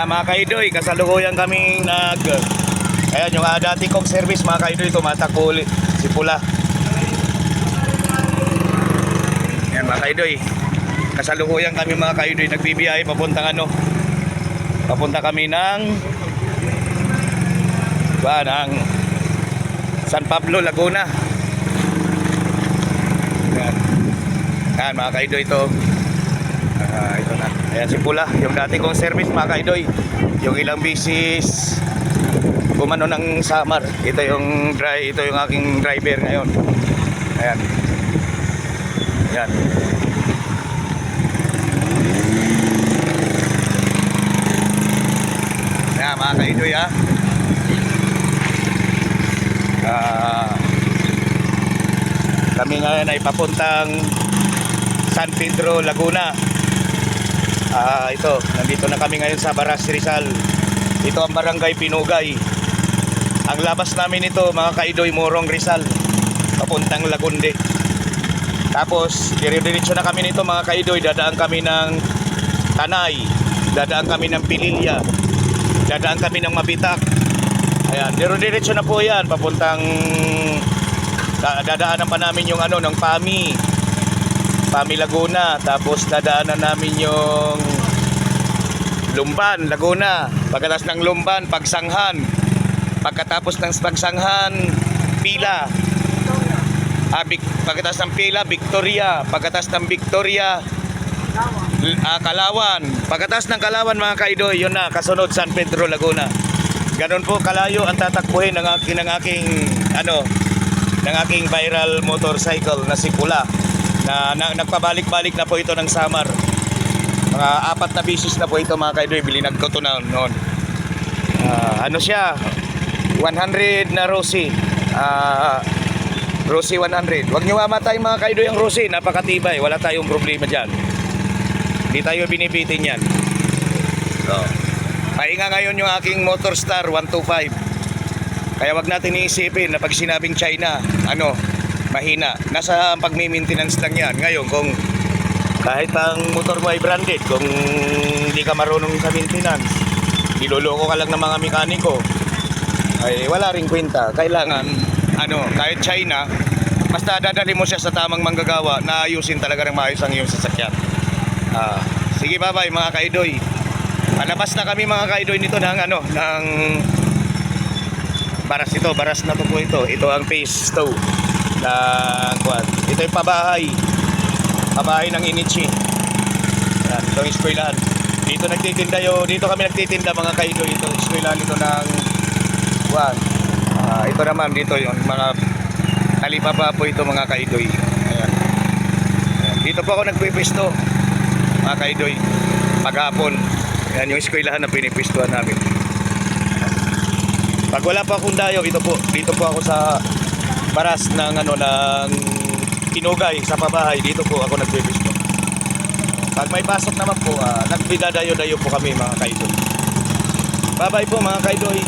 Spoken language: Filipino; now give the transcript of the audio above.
Mga kaidoy, kasalukuyan kaming ayan yung dati kong service mga kaidoy, tumatakbo ulit si Pula. Ayan mga kaidoy, kasalukuyan kami mga kaidoy, nagbibiyahe papunta kami ng San Pablo, Laguna. Ayan mga kaidoy, ito na. Ayan si Pula, yung dati kong service mga kaidoy, yung ilang bisis gumano ng Samar. Ito yung aking driver ngayon. Ayan. Ayan. Ayan mga kaidoy ha. Kami ngayon ay papuntang San Pedro, Laguna. Nandito na kami ngayon sa Baras, Rizal. Ito ang Barangay Pinugay. Ang labas namin ito mga kaidoy, Morong, Rizal, papuntang Lagunde. Tapos dire-diretso na kami nito mga kaidoy, dadaan kami ng Tanay, dadaan kami ng Pililya, dadaan kami ng Mabitak. Ayan, dire-diretso na po yan papuntang dadaanan pa namin yung ng Pami Laguna. Tapos dadaanan namin yung Lumban, Laguna. Pagkatapos ng Lumban, Pagsanghan. Pagkatapos ng Pagsanghan, Pila. Pagkatapos ng Pila, Victoria. Pagkatapos ng Victoria, Kalawan. Pagkatapos ng Kalawan mga kaidoy, yun na, kasunod San Pedro, Laguna. Ganon po kalayo ang tatakbuhin ng aking viral motorcycle na si Pula, na nagpabalik-balik na po ito ng Samar. Mga 4 na bisis na po ito mga kaidoy, bilinag ko ito noon. Siya 100 na Rossi, Rossi 100. Huwag nyo mamatay mga kaidoy ang Rossi, napakatibay, wala tayong problema dyan, hindi tayo binibitin yan. Pahinga ngayon yung aking Motorstar 125. Kaya wag natin iisipin na pag sinabing China, mahina. Nasa pagmi-maintenance lang yan. Ngayon, kung kahit ang motor mo ay branded, kung hindi ka marunong sa maintenance, niloloko ka lang ng mga mekaniko, ay wala ring kwenta. Kailangan, kahit China, basta dadali mo siya sa tamang manggagawa, na ayusin talaga ng maayos ang iyong sasakyan. Sige, bye-bye mga kaidoy. Palabas na kami mga kaidoy nito ng Baras ito, Baras na po ito. Ito ang phase 2 na kuwan. Ito yung pabahay ng Inichi. Yan, ito ang eskwelahan. Dito kami nagtitinda mga kaidoy. Ito eskwelahan ito ng kuwan. Ito naman dito yung mga talipapa po ito mga kaidoy. Ayan. Ayan. Dito po ako nagpipwesto mga kaidoy paghapon. Yan yung eskwelahan na pinipwestuhan namin. Pag wala pa akong dayo, dito po ako sa Baras ng Pinugay sa pabahay. Dito po ako nagpipwesto. Pag may pasok naman po, nagdidadayo-dayo po kami mga kaidoy. Bye bye po mga kaidoy.